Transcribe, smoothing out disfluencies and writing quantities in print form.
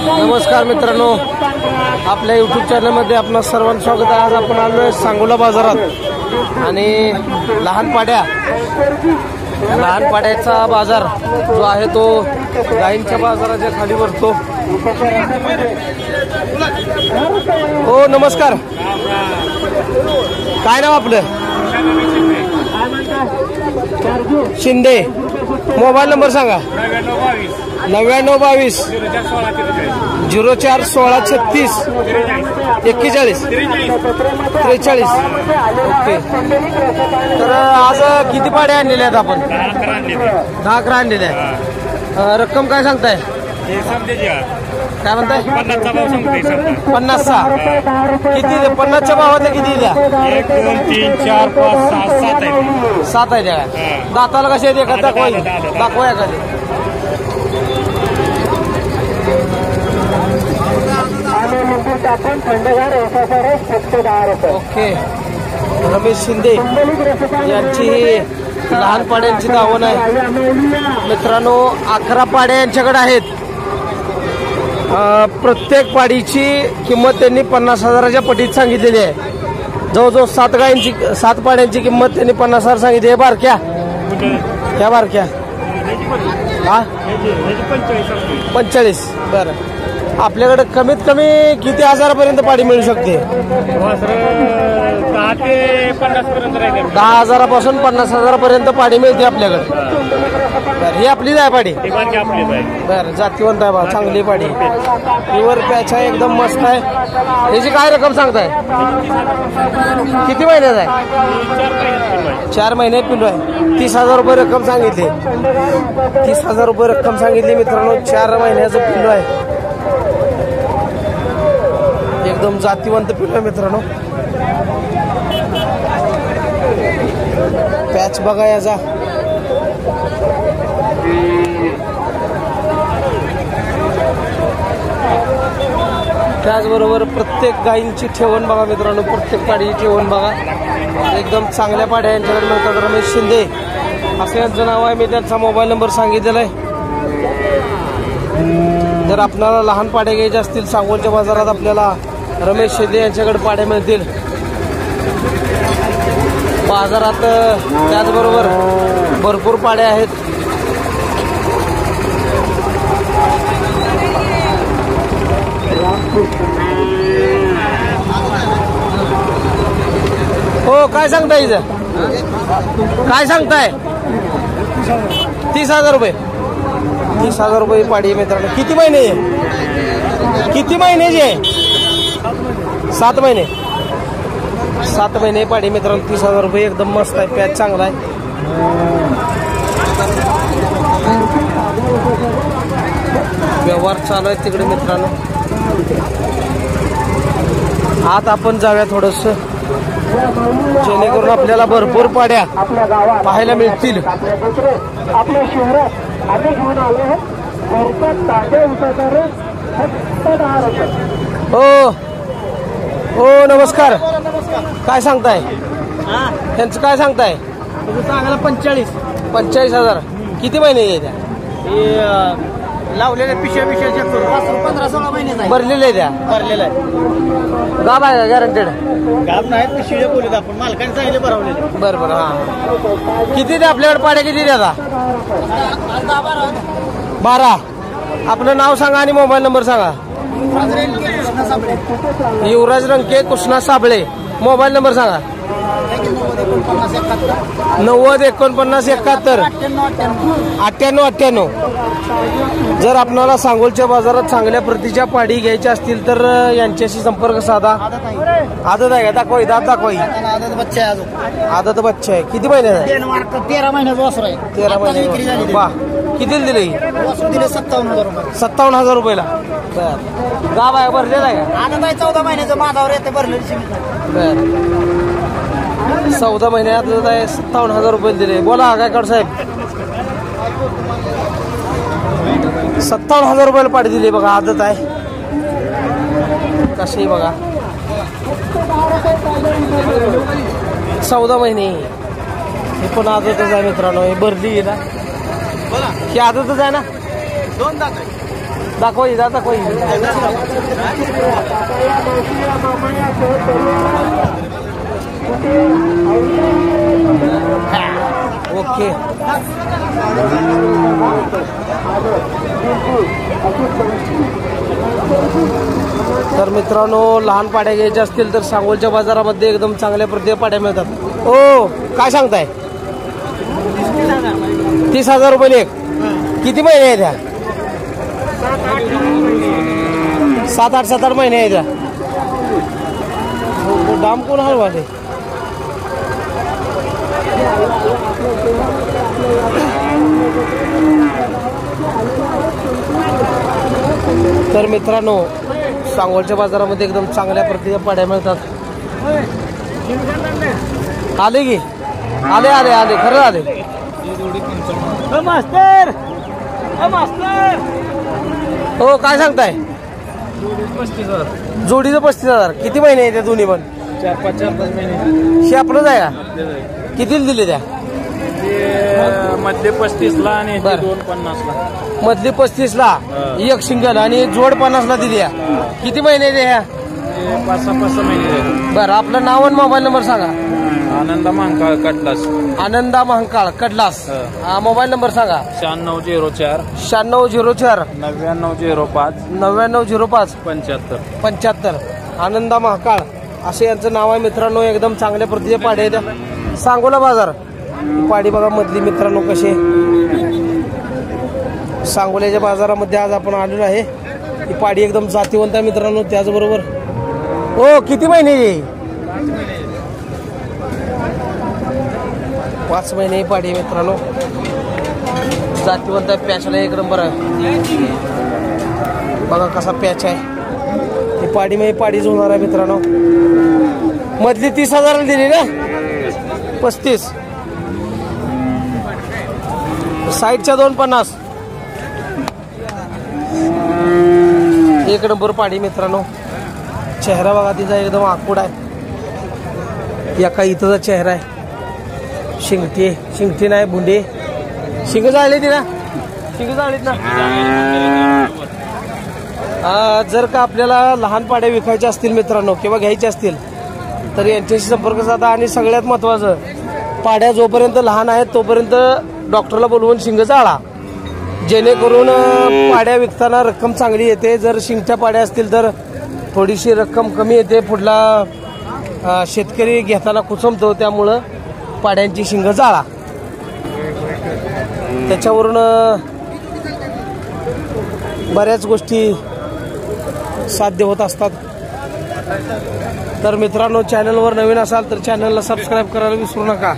नमस्कार मित्रांनो, आपल्या यूट्यूब चॅनलमध्ये आपणा सर्वांचं स्वागत आहे। आज आपण आलोय सांगोला बाजारात आणि लहान पाड्याचा बाजार जो आहे तो गायींच्या बाजाराच्या खाली भरतो। हो नमस्कार, काय नाव आपलं? शिंदे। मोबाईल नंबर सांगा। 9922 041636 41 43। ओके, तर आज किती पाड्या आणलेल्या आहेत आपण? 10 आणलेल्या आहेत। रक्कम काय सांगताय? काय म्हणताय? 50चा किती? 50च्या भावातल्या किती द्या? 1 2 3 4 5 6 7 आहे। 7 आहे द्या। दाताला कसे आहेत? एखादा दाखवा एखादी। ओके, रमेश शिंदे यांची लहान पाड्यांची दावण आहे मित्रांनो। 11 पाड्या यांच्याकडे आहेत। प्रत्येक पाडीची किंमत त्यांनी 50,000च्या पटीत सांगितलेली आहे। जवळजवळ 7 पाड्यांची किंमत त्यांनी 50,000 सांगितली आहे। बारक्या ह्या बारक्या हा 45। बरं, आपल्याकडे कमीत कमी किती हजारापर्यंत पाडी मिळू शकते? 10 ते 50 पर्यंत राहील। 10,000पासून 50,000पर्यंत पाडी मिळते आपल्याकडे। बरं, ही आपलीच आहे पाडी? बरं, जातीवंत आहे बा, चांगली पाडी। प्युअर पॅच आहे, एकदम मस्त आहे। याची काय रक्कम सांगताय? किती महिन्यात आहे? 4 महिने पिल्लू आहे। 30,000 रुपये रक्कम सांगितली। 30,000 रुपये रक्कम सांगितली मित्रांनो। 4 महिन्याचं पिल्लू आहे, एकदम जातीवंत पिल्लू आहे मित्रांनो। पॅच बघा याचा। त्याचबरोबर प्रत्येक गायींची ठेवण बघा मित्रांनो, प्रत्येक पाडीची ठेवण बघा, एकदम चांगल्या पाड्या यांच्याकडे मिळतात। रमेश शिंदे असं यांचं नाव आहे। मी त्यांचा मोबाईल नंबर सांगितलेला आहे। जर आपल्याला लहान पाड्या घ्यायच्या असतील सांगोलच्या बाजारात आपल्याला रमेश शिंदे यांच्याकडे पाड्या मिळतील बाजारात। त्याचबरोबर भरपूर पाड्या आहेत। हो, काय सांगताय इथं? काय सांगताय? 30,000 रुपये। 30,000 रुपये पाडी मित्रांनो। किती महिने? किती महिन्याची आहे? 7 महिने। 7 महिने पाडी मित्रांनो। 30,000 रुपये, एकदम मस्त आहे, पॅच चांगला आहे। व्यवहार चालू आहे तिकडे मित्रांनो। आत आपण जाऊया थोडस, जेणेकरून आपल्याला भरपूर पाड्या पाहायला मिळतील। आपल्या शहरात आम्ही घेऊन आलो आहोत ताज्या उसादार फक्त 10 रुपये। हो हो, नमस्कार। काय सांगताय? त्यांचं काय सांगताय? सांगायला 45,000। किती महिने द्या? लावलेल्या पिशव्या 15-16 महिने भरलेले द्या? भरलेला आहे। गाब आहे का गॅरंटेड? गाब नाही, पिशव्या बोलत आपण मालकाने सांगितले भरवलेले। बरं बरं, हा। किती द्या आपल्याकडे पाड्या? किती द्या? 12। आपलं नाव सांगा आणि मोबाईल नंबर सांगा। युवराज रंके, कृष्णा साबळे। मोबाईल नंबर सांगा। 90 49 71 98 जर आपल्याला सांगोलच्या बाजारात चांगल्या प्रतीच्या पाडी घ्यायच्या असतील तर यांच्याशी संपर्क साधा। आदत आहे का? दाखवाई, दात दाखवाई। आदत बच्चा आहे। किती महिने? 13 महिन्याचा वासर आहे। 13 महिने। वा, किती दिले? 57,000 रुपये। 57,000 रुपयाला। बर, गाव आहे? भरलेला आहे का? आनंद आहे। 14 महिन्याचं माझावर येते भरलेली। बर, 14 महिन्यात 57,000 रुपये दिले। बोला गायकवाड साहेब। 57,000 रुपयाला पाडी दिली बघा। आदत आहे कशी बघा, 14 महिने। हे पण आदतच आहे मित्रांनो। हे भरली आहे ना? ही आदतच आहे ना? 2 दात आहे। दाखवा ही दाखवा ही. ओके. तर मित्रांनो लहान पाड्या घ्यायच्या असतील तर सांगोलच्या बाजारामध्ये एकदम चांगल्या प्रतीच्या पाड्या मिळतात. ओ काय सांगताय? 30,000 रुपये एक. किती महिने आहे त्या? 7-8 महिने आहे त्या. दाम कोण हलवा ते? तर मित्रांनो सांगोलच्या बाजारामध्ये एकदम चांगल्या प्रतीच्या पाड्या मिळतात. आले की आले आले आले खरं आले. मास्तर हो काय सांगताय? जोडीचं 35,000. किती महिने आहे त्या दोन्ही पण? 4-5 महिने. हे आपलंच आहे का? कितीला दिले त्या? मधले 35 ला आणि 250 ला. मधली 35 ला एक सिंगल आणि जोड 50 ला दिली. किती महिने आहे ह्या? 5-6 महिने. बरं आपलं नाव आणि मोबाईल नंबर सांगा. आनंदा महाकाळ कडलास. आनंदा महाकाळ कडलास. हा मोबाईल नंबर सांगा. 9604 9604 9905 9905 75. आनंदा महाकाळ असं यांचं नाव आहे मित्रांनो. एकदम चांगल्या प्रतीचे पाडे आहेत. सांगोला बाजार पाडी बघा मधली मित्रांनो कसे. सांगोल्याच्या बाजारामध्ये आज आपण आलेलो आहे. ही पाडी एकदम जातीवंत आहे मित्रांनो. त्याचबरोबर हो किती महिने? 5 महिने ही पाडी मित्रांनो. जातीवंत आहे. पॅचला एक नंबर आहे. बघा कसा पॅच आहे. ही पाडी म्हणजे पाडीच होणार आहे मित्रांनो. मधली 30,000 दिली ना? 35. साईडच्या 250. एक नंबर पाडी मित्रांनो. चेहरा बघा तिचा एकदम आखूड आहे. एका इथंचा चेहरा आहे. शिंगटी नाही बुंडे. शिंग जाळली ती ना? शिंग जाळलीत ना? जर का आपल्याला लहान पाड्या विकायच्या असतील मित्रांनो किंवा घ्यायच्या असतील तर यांच्याशी संपर्क साधा. आणि सगळ्यात महत्वाचं पाड्या जोपर्यंत लहान आहेत तोपर्यंत डॉक्टरला बोलवून शिंग जाळा. जेणेकरून पाड्या विकताना रक्कम चांगली येते. जर शिंगच्या पाड्या असतील तर थोडीशी रक्कम कमी येते. पुढला शेतकरी घेताना कुचमतो. त्यामुळं पाड्यांची शिंग जाळा. त्याच्यावरून बऱ्याच गोष्टी साध्य होत असतात. तर मित्रांनो चॅनलवर नवीन असाल तर चॅनलला सबस्क्राईब करायला विसरू नका.